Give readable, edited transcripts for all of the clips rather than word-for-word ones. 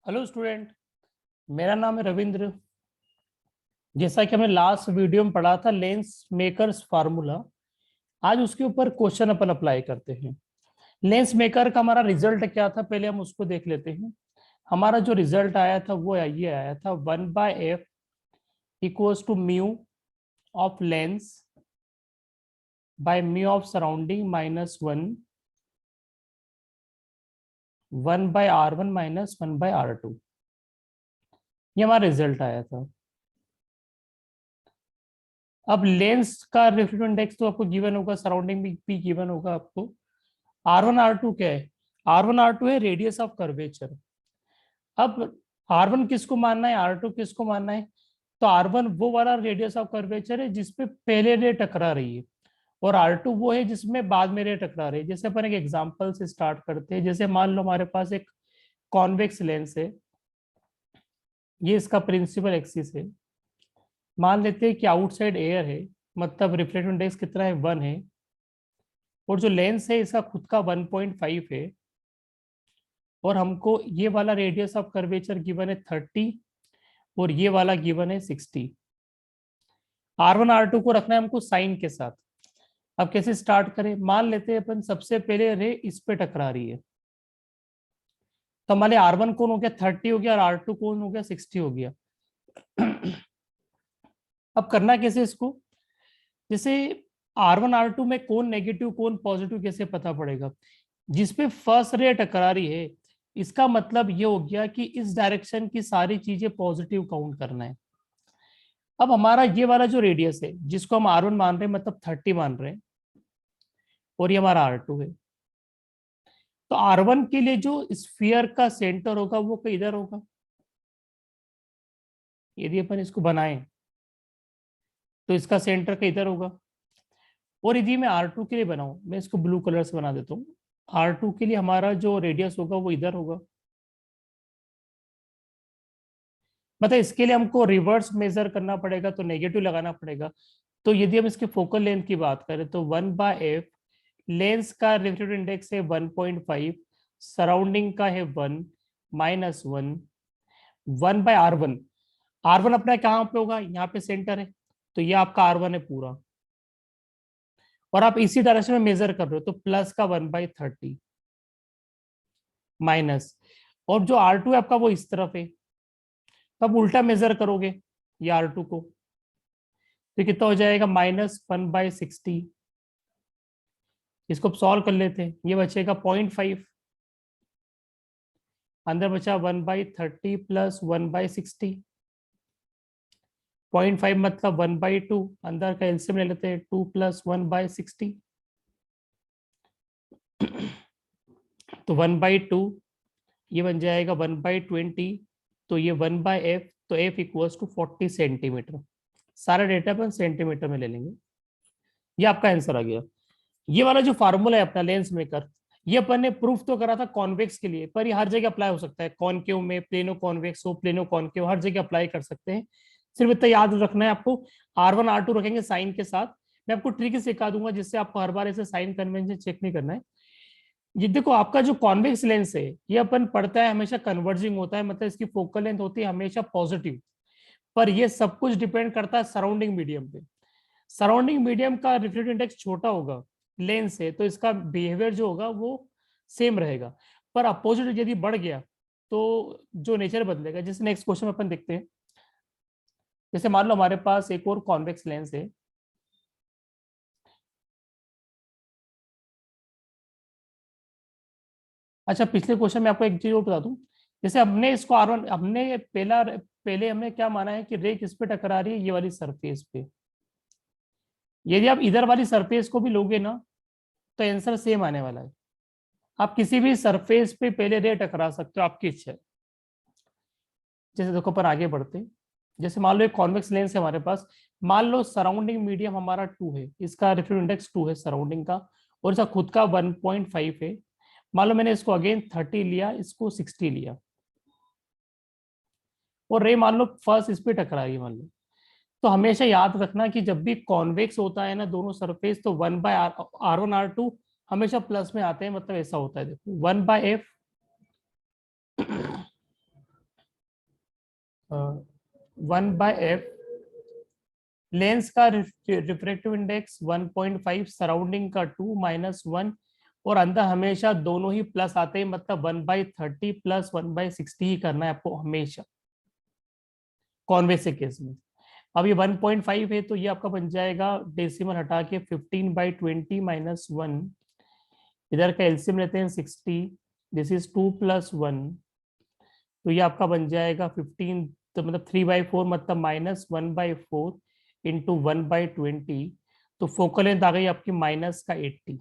Hello student, मेरा नाम है रविंद्र। जैसा कि हमने लास्ट वीडियो में पढ़ा था लेंस मेकर्स फार्मूला, आज उसके ऊपर क्वेश्चन अपन अप्लाई करते हैं। लेंस मेकर का हमारा रिजल्ट क्या था, पहले हम उसको देख लेते हैं। हमारा जो रिजल्ट आया था वो ये आया था 1/f equals to mu of lens by mu of surrounding minus 1/r1 minus 1/r2। ये हमारा रिजल्ट आया था। अब लेंस का रिफ्रैक्टिव इंडेक्स तो आपको गिवन होगा, सराउंडिंग भी गिवन होगा आपको। R1 R2 क्या है? R1 R2 है रेडियस ऑफ कर्वेचर। अब R1 किसको मानना है, R2 किसको मानना है? तो R1 वो वाला रेडियस ऑफ कर्वेचर है जिसपे पहले रे टकरा रही है, और R2 वो है जिसमें बाद में रे टकरा रही है। जैसे अपन एक एग्जांपल से स्टार्ट करते हैं। जैसे मान लो हमारे पास एक कॉन्वेक्स लेंस है, ये इसका प्रिंसिपल एक्सिस है। मान लेते हैं कि आउटसाइड एयर है, मतलब रिफ्लेक्टिव इंडेक्स कितना है, 1 है, और जो लेंस है इसका खुद का 1.5 है, और हमको ये वाला रेडियस ऑफ कर्वेचर गिवन है 30 और ये वाला गिवन है 60। R1 R2 को रखना है हमको साइन के साथ। अब कैसे स्टार्ट करें? मान लेते हैं अपन सबसे पहले रे इस पे टकरा रही है, तो हमारे R1 कौन हो गया, 30 हो गया, और R2 कौन हो गया, 60 हो गया। अब करना कैसे इसको? जैसे R1 R2 में कौन नेगेटिव कौन पॉजिटिव कैसे पता पड़ेगा? जिसपे फर्स्ट रे टकरा रही है, इसका मतलब ये हो गया कि इस डायरेक्शन की सारी चीजें पॉजिटिव काउंट करना है। अब हमारा ये वाला जो रेडियस है जिसको हम R1 मान रहे हैं, मतलब 30 मान रहे हैं, और ये हमारा R2 है, तो R1 के लिए जो स्फीयर का सेंटर होगा वो इधर होगा। यदि अपन इसको बनाएं तो इसका सेंटर का इधर होगा। और यदि मैं R2 के लिए बनाऊं, मैं इसको ब्लू कलर से बना देता हूँ। R2 के लिए हमारा जो रेडियस होगा वो इधर होगा। मतलब इसके लिए हमको रिवर्स मेजर करना पड़ेगा, तो नेगेटिव लगाना पड़ेगा। तो यदि हम इसके फोकल लेंथ की बात करें तो 1/f, लेंस का रिफ्रैक्टिव इंडेक्स है 1.5, सराउंडिंग का है 1 माइनस 1 R1 अपना कहाँ पे होगा, यहाँ पे सेंटर है, तो ये आपका R1 है पूरा। और आप इसी डायरेक्शन में मेजर कर रहे हो, तो प्लस का 1/30 माइनस, और जो R2 है आपका वो इस तरफ है, तब उल्टा मेजर करोगे ये R2 को, तो कितना हो जाएगा, -1/60। इसको सॉल्व कर लेते हैं, ये बचेगा 0.5, अंदर बचा 1/30 प्लस 1/60, 0.5 मतलब 1/2, अंदर का एलसीएम ले लेते हैं, 2 प्लस 1/60, तो 1/2 ये बन जाएगा 1/20, तो ये 1/f, तो f इक्वल्स टू 40 सेंटीमीटर। सारा डेटा अपन सेंटीमीटर में ले लेंगे। ये आपका आंसर आ गया। ये वाला जो फार्मूला है अपना लेंस मेकर, ये अपन ने प्रूफ तो करा था कॉन्वेक्स के लिए, पर ये हर जगह अप्लाई हो सकता है। कॉनकेव में प्लेनो कॉन्वेक्स हो, प्लेनो कॉनकेव, हर जगह अप्लाई कर सकते हैं। सिर्फ इतना याद रखना है आपको, R1 R2 रखेंगे साइन के साथ। मैं आपको ट्रिक सिखा दूंगा जिससे आपको हर बार ऐसे साइन कन्वेंशन चेक नहीं करना है। ये देखो, आपका जो कॉन्वेक्स लेंस है ये अपन पढ़ता है हमेशा कन्वर्जिंग होता है, मतलब इसकी फोकल लेंथ होती है हमेशा पॉजिटिव। पर ये सब कुछ डिपेंड करता है सराउंडिंग मीडियम पे। सराउंडिंग मीडियम का रिफ्लेक्टिव इंडेक्स छोटा होगा लेंस से, तो इसका बिहेवियर जो होगा वो सेम रहेगा। पर अपोजिट यदि बढ़ गया तो जो नेचर बदलेगा। जैसे नेक्स्ट क्वेश्चन अपन देखते हैं। जैसे मान लो हमारे पास एक और कॉन्वेक्स लेंस है। अच्छा, पिछले क्वेश्चन में आपको एक चीज और बता दूं। जैसे हमने इसको R1, हमने पहले हमने क्या माना है कि रे किस पे टकरा रही है, ये वाली सरफेस पे। यदि आप इधर वाली सरफेस को भी लोगे ना, तो आंसर सेम आने वाला है। आप किसी भी सरफेस पे पहले रे टकरा सकते हो, आपकी इच्छा है। जैसे देखो पर आगे बढ़ते हैं। जैसे मान लो एक कॉन्वेक्स लेंस है हमारे पास। मान लो सराउंडिंग मीडियम हमारा 2 है, इसका रिफ्लेक्टिव इंडेक्स 2 है सराउंडिंग का, और इसका खुद का 1.5 है। मान लो मैंने इसको अगेन 30 लिया, इसको 60 लिया, और रे मान लो फर्स्ट इस पे टकरा रही है मान लो। तो हमेशा याद रखना कि जब भी कॉन्वेक्स होता है ना दोनों सरफेस, तो 1/R1 R2 हमेशा प्लस में आते हैं, मतलब ऐसा होता है। देखो 1/f 1/f, लेंस का रिफ्रैक्टिव इंडेक्स 1.5, सराउंडिंग का 2 -1, और अंदर हमेशा दोनों ही प्लस आते हैं, मतलब 1/30 प्लस 1/60 ही करना है आपको हमेशा कॉन्वेक्स के केस में। अब ये 1.5 है तो ये आपका बन जाएगा डेसिमल हटा के 15/20 -1, इधर का एलसीएम लेते हैं 60, दिस इज 2 + 1, तो ये आपका बन जाएगा 15, तो मतलब 3/4 मतलब -1/4 इंटू 1/20, तो फोकल लेंथ आ गई आपकी -80।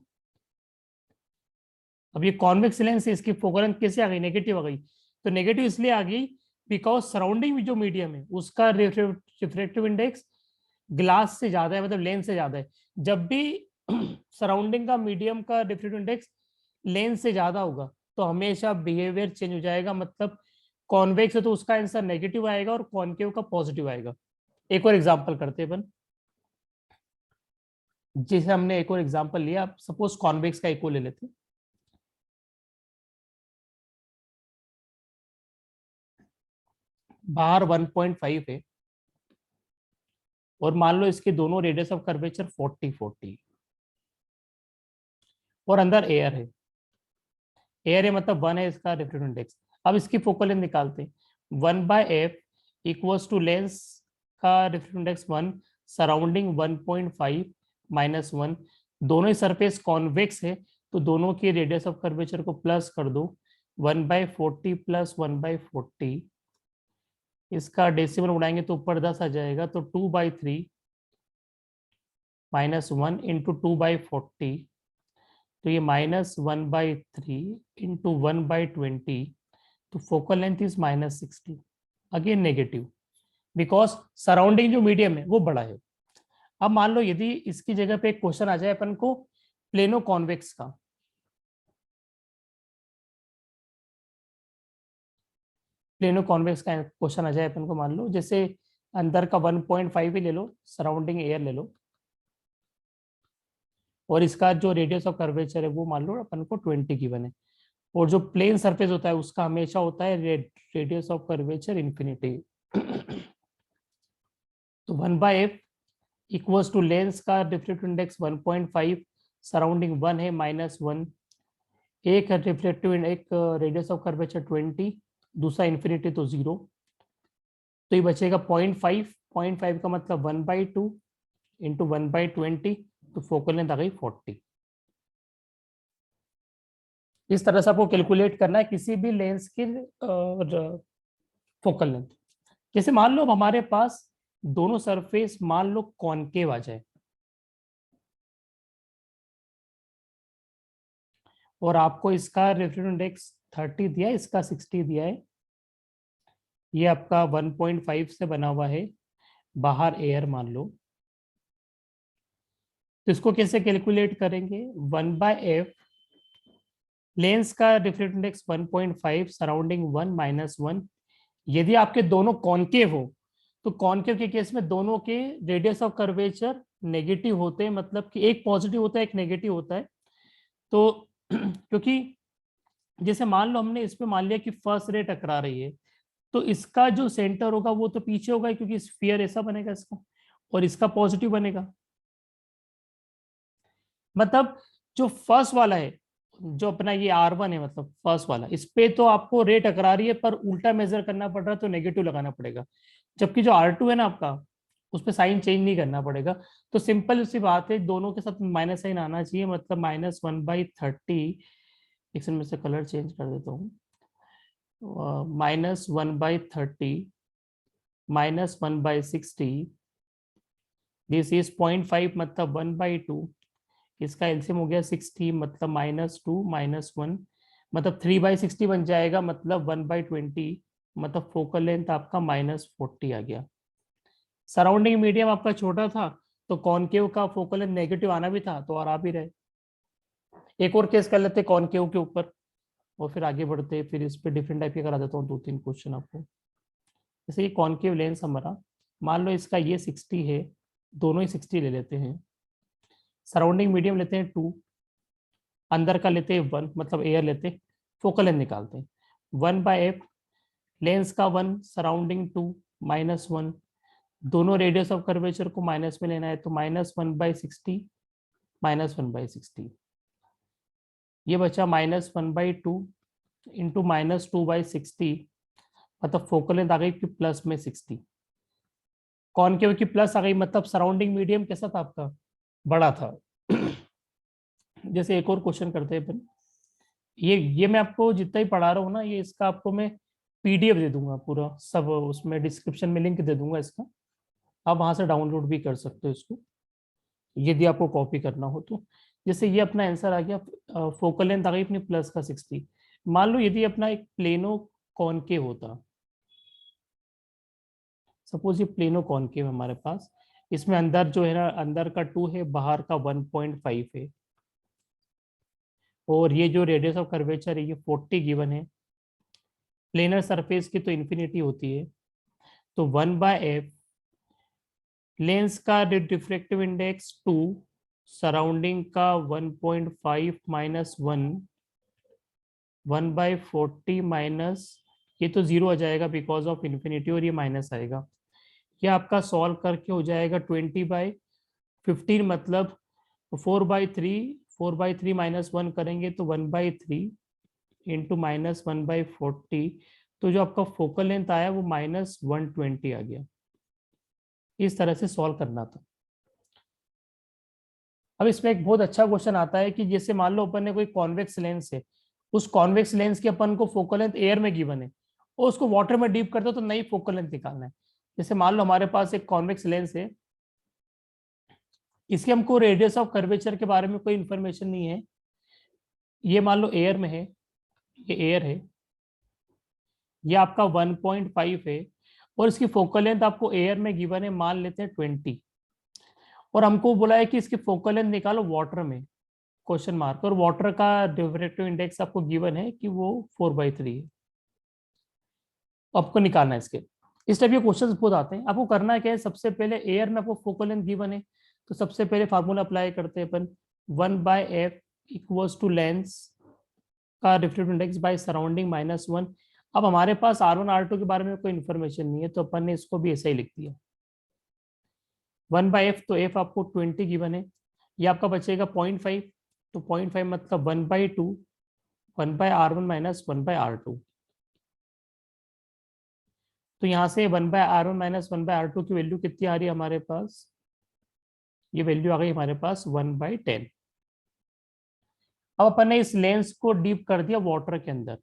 अब ये कॉन्वेक्स लेंस है, इसकी फोकल लेंथ कैसे आ गई, नेगेटिव आ गई। तो नेगेटिव इसलिए आ गई बिकॉज सराउंडिंग जो मीडियम है उसका रिफ्रैक्टिव इंडेक्स ग्लास से ज्यादा है, मतलब लेंस से ज्यादा है। जब भी सराउंडिंग का मीडियम का रिफ्रैक्टिव इंडेक्स लेंस से ज्यादा होगा तो हमेशा बिहेवियर चेंज हो जाएगा, मतलब कॉन्वेक्स है तो उसका आंसर नेगेटिव आएगा और कॉन्केव का पॉजिटिव आएगा। एक और एग्जांपल करते हैं अपन, जैसे हमने एक और एग्जांपल लिया, सपोज कॉन्वेक्स का एक और ले लेते हैं। बाहर 1.5 है और मान लो इसके दोनों रेडियस ऑफ कर्वेचर 40 और अंदर एयर है, एयर है मतलब 1 है इसका रिफ्रैक्टिव इंडेक्स। अब इसकी फोकल लेंथ निकालते हैं, 1/f इक्वल्स टू लेंस का रिफ्रैक्टिव इंडेक्स 1, सराउंडिंग 1.5 -1, दोनों ही सरफेस कॉन्वेक्स है तो दोनों की रेडियस ऑफ कर्वेचर को प्लस कर दो, 1/40 + 1/40, इसका डेसिमल उड़ाएंगे तो ऊपर 10 आ जाएगा, तो 2/3 -1 इंटू 2/40, तो ये -1/3 इंटू 1/20, तो focal length is -60, again negative because surrounding जो मीडियम है वो बड़ा है। अब मान लो यदि इसकी जगह पे एक क्वेश्चन आ जाए अपन को प्लेनो कॉन्वेक्स का, प्लेनो कॉन्वेक्स का क्वेश्चन आ जाए अपन को, मान लो जैसे अंदर का 1.5 ही ले लो, सराउंडिंग एयर ले लो, और इसका जो रेडियस ऑफ कर्वेचर है वो मान लो अपन को 20 गिवन है, और जो प्लेन सरफेस होता है उसका हमेशा होता है रेडियस ऑफ कर्वेचर इन्फिनिटी। तो 1/f इक्वल्स टू लेंस का रिफ्रैक्टिव इंडेक्स 1.5, सराउंडिंग 1 है -1, एक रिफ्लेक्टिव एक रेडियस ऑफ कर्वेचर 20, दूसरा इन्फिनिटी तो 0, तो ये बचेगा 0.5, 0.5 का मतलब 1/2 इंटू 1/20, तो फोकल लेंथ आ गई 40। इस तरह से आपको कैलकुलेट करना है किसी भी लेंस की फोकल लेंथ। जैसे मान लो अब हमारे पास दोनों सरफेस मान लो कॉनकेव आ जाए और आपको इसका रिफ्रैक्टिव इंडेक्स 30 दिया है, इसका 60 दिया है, ये आपका 1.5 से बना हुआ है, बाहर एयर मान लो, तो इसको कैसे कैलकुलेट करेंगे, 1/f, लेंस का रिफ्रैक्टिव इंडेक्स 1.5, सराउंडिंग 1 -1, यदि आपके दोनों कॉनकेव हो तो कॉनकेव के केस में दोनों के रेडियस ऑफ कर्वेचर नेगेटिव होते हैं, मतलब कि एक पॉजिटिव होता है एक नेगेटिव होता है। तो क्योंकि जैसे मान लो हमने इसमें मान लिया कि फर्स्ट रे टकरा रही है, तो इसका जो सेंटर होगा वो तो पीछे होगा क्योंकि स्फीयर ऐसा बनेगा इसका, और इसका पॉजिटिव बनेगा, मतलब जो फर्स्ट वाला है, जो अपना ये R1 है, मतलब फर्स्ट वाला, इस पे तो आपको रे टकरा रही है पर उल्टा मेजर करना पड़ रहा है तो नेगेटिव लगाना पड़ेगा, जबकि जो R2 है ना आपका, उस पर साइन चेंज नहीं करना पड़ेगा। तो सिंपल सी बात है, दोनों के साथ माइनस साइन आना चाहिए, मतलब -1/30, इसमें से कलर चेंज कर देता हूँ, -1/30 -1/60, दिस इज 0.5 मतलब 1/2, इसका एलसीएम हो गया 60, मतलब -2 -1, मतलब 3/60 बन जाएगा, मतलब 1/20, मतलब फोकल लेंथ आपका -40 आ गया। सराउंडिंग मीडियम आपका छोटा था तो कॉनकेव का फोकल लेंथ नेगेटिव आना भी था तो और आ भी रहे। एक और केस कर लेते कॉनकेव के ऊपर और फिर आगे बढ़ते, फिर इस पे डिफरेंट टाइप के करा देता हूँ 2-3 क्वेश्चन आपको। जैसे ये कॉनकेव लेंस हमारा, मान लो इसका ये 60 है, दोनों ही 60 ले लेते हैं, सराउंडिंग मीडियम लेते हैं 2, अंदर का लेते हैं 1 मतलब एयर लेते हैं, फोकल लेंथ निकालते हैं, 1/f, लेंस का 1, सराउंडिंग 2, -1, दोनों रेडियस ऑफ कर्वेचर को माइनस में लेना है, तो -1/60, -1/60, ये बचा -1/2 इंटू -2/60, मतलब फोकल लेंथ आ गई कि प्लस में 60, कॉनकेव की प्लस आ गई, मतलब सराउंडिंग मीडियम कैसा था आपका, बड़ा था। जैसे एक और क्वेश्चन करते हैं अपन, ये मैं आपको जितना ही पढ़ा रहा हूँ ना, ये इसका आपको मैं पीडीएफ दे दूंगा पूरा सब, उसमें डिस्क्रिप्शन में लिंक दे दूंगा इसका, आप वहां से डाउनलोड भी कर सकते हो इसको, यदि आपको कॉपी करना हो तो। जैसे ये अपना आंसर आ गया, फोकल लेंथ आ गई अपनी प्लस का 60। मान लो यदि अपना एक प्लेनो कॉनकेव होता, सपोज ये प्लेनो कॉनकेव हमारे पास, इसमें अंदर जो है ना, अंदर का 2 है, बाहर का 1.5 है, और ये जो रेडियस ऑफ कर्वेचर है ये 40 गिवन है, प्लेनर सरफेस की तो इन्फिनिटी होती है, तो 1/f लेंस का डिफ्रेक्टिव इंडेक्स 2, सराउंडिंग का 1.5 -1, 1/40 माइनस, ये तो जीरो आ जाएगा बिकॉज ऑफ इन्फिनिटी, और ये माइनस आएगा, ये आपका सॉल्व करके हो जाएगा 20/15, मतलब 4/3, 4/3 -1 करेंगे तो 1/3 इंटू -1/40, तो जो आपका फोकल लेंथ आया वो -120 आ गया। इस तरह से सॉल्व करना था। अब इसमें एक बहुत अच्छा क्वेश्चन आता है कि जैसे मान लो अपन ने कोई कॉन्वेक्स लेंस है, उस कॉन्वेक्स लेंस की अपन को फोकल लेंथ एयर में गिवन है, और उसको वाटर में डीप करते हो तो नई फोकल लेंथ निकालना है। जैसे मान लो हमारे पास एक कॉन्वेक्स लेंस है, इसके हमको रेडियस ऑफ कर्वेचर के बारे में कोई इंफॉर्मेशन नहीं है, ये मान लो एयर में है, ये एयर है, ये आपका 1.5 है, और इसकी फोकल लेंथ आपको एयर में गिवन है, मान लेते हैं 20, और हमको बोला है कि इसकी फोकल लेंथ निकालो वाटर में, क्वेश्चन मार्क, और वाटर का डिफ्रेक्टिव इंडेक्स आपको गिवन है कि वो 4/3 है, आपको निकालना है इसके। इस टाइप के क्वेश्चंस बहुत आते हैं। आपको करना क्या है, सबसे पहले एयर में आपको फोकल लेंथ गिवन है, तो सबसे पहले फार्मूला अप्लाई करते हैं अपन, 1/f इक्वल्स टू लेंस का डिफ्रेक्टिव इंडेक्स बाय सराउंडिंग -1। अब हमारे पास R1 R2 के बारे में कोई इन्फॉर्मेशन नहीं है, तो अपन ने इसको भी ऐसा ही लिख दिया, 1/f, तो f आपको 20 गिवन है, ये आपका बचेगा 0.5, तो 0.5 मतलब 1/2, 1/R1 माइनस 1/R2, तो यहाँ से 1/R1 माइनस 1/R2 की वैल्यू कितनी आ रही है हमारे पास, ये वैल्यू आ गई हमारे पास 1/10। अब अपन ने इस लेंस को डीप कर दिया वाटर के अंदर,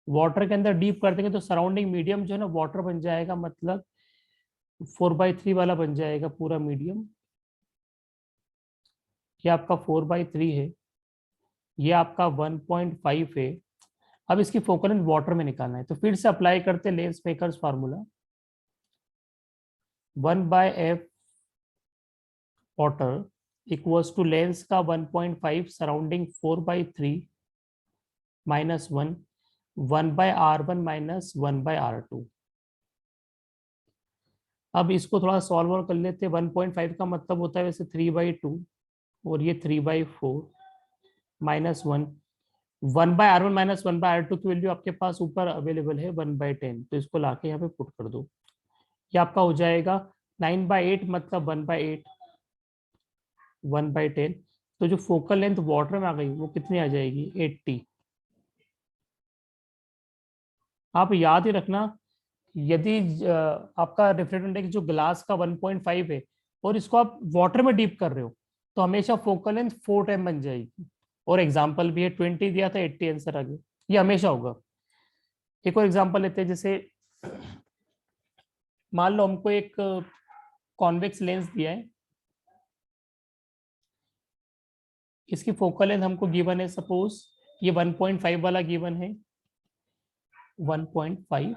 वाटर के अंदर डीप कर देंगे तो सराउंडिंग मीडियम जो है ना वाटर बन जाएगा, मतलब 4/3 वाला बन जाएगा पूरा मीडियम, ये आपका 4/3 है, ये आपका 1.5 है। अब इसकी फोकल लेंथ वाटर में निकालना है, तो फिर से अप्लाई करते lens makers formula, 1/f water equals to lens का 1.5 सराउंडिंग 4/3 -1, 1/R1 माइनस 1/R2। अब इसको थोड़ा सॉल्व कर लेते हैं, 1.5 का मतलब होता है वैसे 3/2, और ये 3/4 -1, 1/R1 माइनस 1/R2 की वैल्यू आपके पास ऊपर अवेलेबल है 1/10, तो इसको लाके यहाँ पे पुट कर दो, ये आपका हो जाएगा 9/8, मतलब 1/8, 1/10, तो जो फोकल लेंथ वाटर में आ गई वो कितनी आ जाएगी, 80। आप याद ही रखना, यदि आपका रिफ्लेक्टिव इंडेक्स जो ग्लास का 1.5 है, और इसको आप वाटर में डीप कर रहे हो, तो हमेशा फोकल लेंथ 4 टाइम बन जाएगी, और एग्जाम्पल भी है, 20 दिया था, 80 आंसर आ गया, ये हमेशा होगा। एक और एग्जाम्पल लेते हैं, जैसे मान लो हमको एक कॉन्वेक्स लेंस दिया है, इसकी फोकल लेंथ हमको गिवन है, सपोज ये 1.5 वाला गिवन है, 1.5,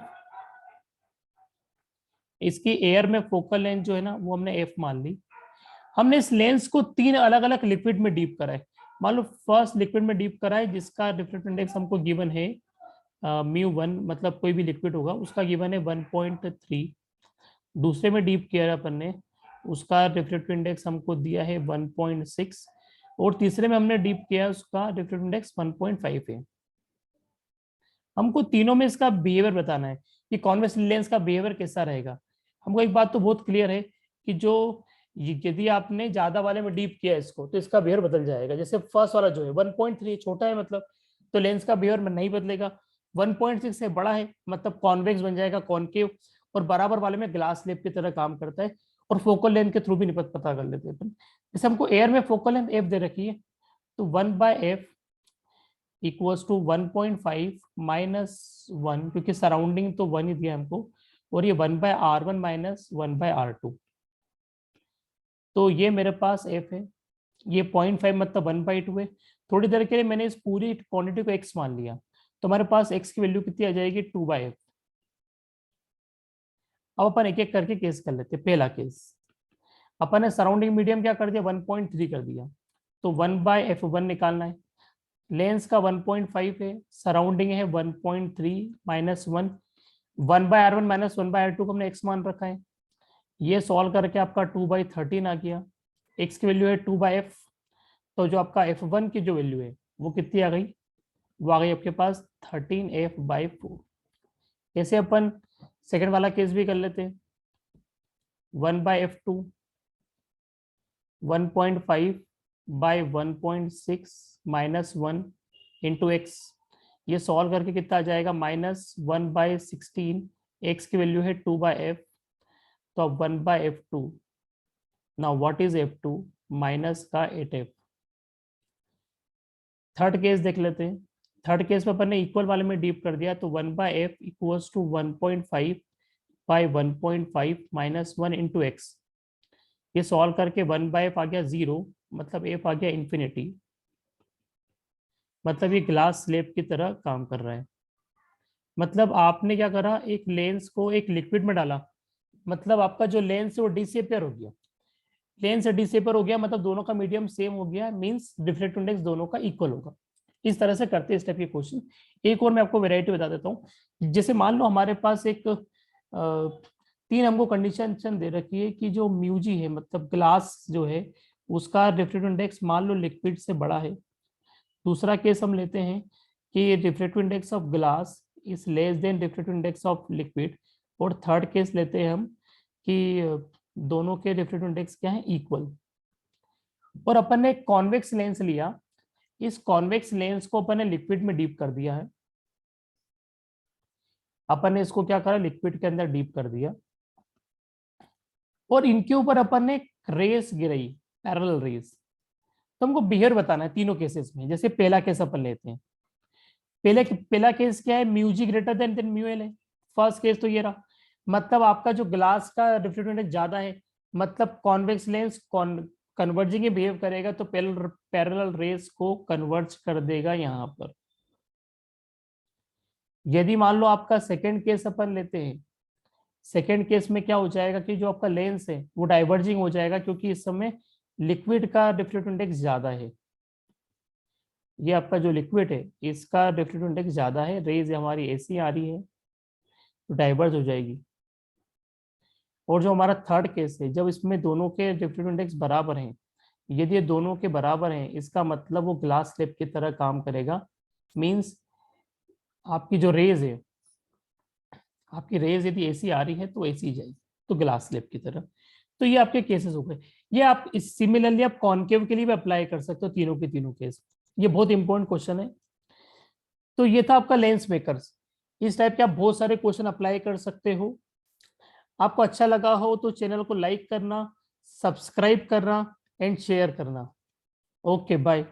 इसकी एयर में फोकल लेंथ जो है ना वो हमने एफ मान ली। हमने इस लेंस को 3 अलग अलग लिक्विड में डीप करा है, मान लो फर्स्ट लिक्विड में डीप करा है जिसका रिफ्लेक्टिव इंडेक्स हमको गिवन है μ1, मतलब कोई भी लिक्विड होगा उसका गिवन है 1.3। दूसरे में डीप किया अपन ने, उसका रिफ्लेक्टिव इंडेक्स हमको दिया है 1.6, और तीसरे में हमने डीप किया उसका रिफ्लेक्टिव इंडेक्स 1.5 है। हमको तीनों में इसका बिहेवियर बताना है कि कॉन्वेक्स लेंस का बिहेवियर कैसा रहेगा। हमको एक बात तो बहुत क्लियर है कि जो यदि आपने ज्यादा वाले में डीप किया इसको तो इसका बिहेवियर बदल जाएगा। जैसे फर्स्ट वाला जो है 1.3 छोटा है मतलब, तो लेंस का बिहेवियर में नहीं बदलेगा। 1.6 से बड़ा है मतलब कॉन्वेक्स बन जाएगा, कॉनकेव, और बराबर वाले में ग्लास स्लेब की तरह काम करता है। और फोकल लेंथ के थ्रू भी नहीं पता कर लेते हैं। जैसे हमको एयर में फोकल लेंथ एफ दे रखी है, तो 1/f इक्वल्स टू 1.5 माइनस 1, क्योंकि सराउंडिंग तो 1 ही दिया हमको, और ये 1/r1 माइनस 1/r2। तो ये मेरे पास f है, ये 0.5 मतलब 1/2 है। थोड़ी देर के लिए मैंने इस पूरी क्वांटिटी को x मान लिया, तो हमारे पास x की वैल्यू कितनी आ जाएगी 2/f। अब अपन एक एक करके केस कर लेते हैं। पहला केस, अपन ने सराउंडिंग मीडियम क्या कर दिया 1.3 कर दिया, तो 1/f1 निकालना है। लेंस का 1.5 है, सराउंडिंग है 1.3 माइनस 1, 1/r1 माइनस 1/r2 को हमने x मान रखा है। ये सॉल्व करके आपका 2/13 आ गया। x की वैल्यू है 2/f, तो जो आपका f1 की जो वैल्यू है वो कितनी आ गई, वो आ गई आपके पास 13f/4। ऐसे अपन सेकंड वाला केस भी कर लेते हैं। 1/f2 1.5/1.6 माइनस 1 इंटू एक्स, ये सॉल्व करके कितना आ जाएगा -1/16। एक्स की वैल्यू है 2/f, तो अब 1/f2। Now what is f2 minus का 8f। थर्ड केस देख लेते हैं। थर्ड केस में अपन ने इक्वल वाले में डीप कर दिया, तो 1/f equals to 1.5/1.5 minus 1 into X. ये सॉल्व करके 1/f आ गया 0, मतलब f आ गया इंफिनिटी, मतलब ये ग्लास स्लेब की तरह काम कर रहा है। मतलब आपने क्या करा, एक लेंस को एक लिक्विड में डाला, मतलब आपका जो लेंस है वो डिसेपियर हो गया। लेंस से डिसेपियर हो गया मतलब दोनों का मीडियम सेम हो गया, मींस रिफ्रैक्टिव इंडेक्स दोनों का इक्वल होगा। इस तरह से करते हैं इस टाइप के क्वेश्चन। एक और मैं आपको वैरायटी बता देता हूँ। जैसे मान लो हमारे पास एक 3 हमको कंडीशन दे रखी है कि जो म्यूजी है मतलब ग्लास जो है उसका रिफ्रैक्टिव इंडेक्स मान लो लिक्विड से बड़ा है। दूसरा केस हम लेते हैं कि refractive index of glass is less than refractive index of liquid. और थर्ड केस लेते हैं हम कि दोनों के रिफ्रैक्टिव इंडेक्स क्या है, इक्वल। और अपन ने कॉन्वेक्स लेंस लिया, इस कॉन्वेक्स लेंस को अपन ने लिक्विड में डीप कर दिया है। अपन ने इसको क्या करा, लिक्विड के अंदर डीप कर दिया, और इनके ऊपर अपन ने रेस गिराई, पैरेलल रेस। तो हमको बिहेवियर बताना है तीनों केसेस में। जैसे पहला केस अपन लेते हैं, पहला केस क्या है, mu G greater than mu L है। फर्स्ट केस तो ये रहा, मतलब आपका जो ग्लास का रिफ्रैक्टिव इंडेक्स ज्यादा है, मतलब कॉन्वेक्स लेंस कन्वर्जिंग बिहेव करेगा, तो पैरेलल रेस को कन्वर्ज कर देगा यहाँ पर। यदि मान लो आपका सेकेंड केस अपन लेते हैं, सेकेंड केस में क्या हो जाएगा कि जो आपका लेंस है वो डाइवर्जिंग हो जाएगा, क्योंकि इस समय लिक्विड का रिफ्रैक्टिव इंडेक्स ज्यादा है। ये आपका जो लिक्विड है इसका रिफ्रैक्टिव इंडेक्स ज्यादा है, रेज हमारी ऐसी आ रही है तो डाइवर्ज हो जाएगी। और जो हमारा थर्ड केस है, जब इसमें दोनों के रिफ्रैक्टिव इंडेक्स बराबर हैं, यदि ये दोनों के बराबर हैं इसका मतलब वो ग्लास स्लेब की तरह काम करेगा। मींस आपकी जो रेज है, आपकी रेज यदि ऐसी आ रही है तो ऐसी जाएगी, तो ग्लास स्लेब की तरह। तो ये आपके केसेस हो गए। ये आप सिमिलरली आप कॉनकेव के लिए भी अप्लाई कर सकते हो, तीनों के तीनों केस। ये बहुत इंपॉर्टेंट क्वेश्चन है। तो ये था आपका लेंस मेकर्स। इस टाइप के आप बहुत सारे क्वेश्चन अप्लाई कर सकते हो। आपको अच्छा लगा हो तो चैनल को लाइक करना, सब्सक्राइब करना एंड शेयर करना। Okay bye.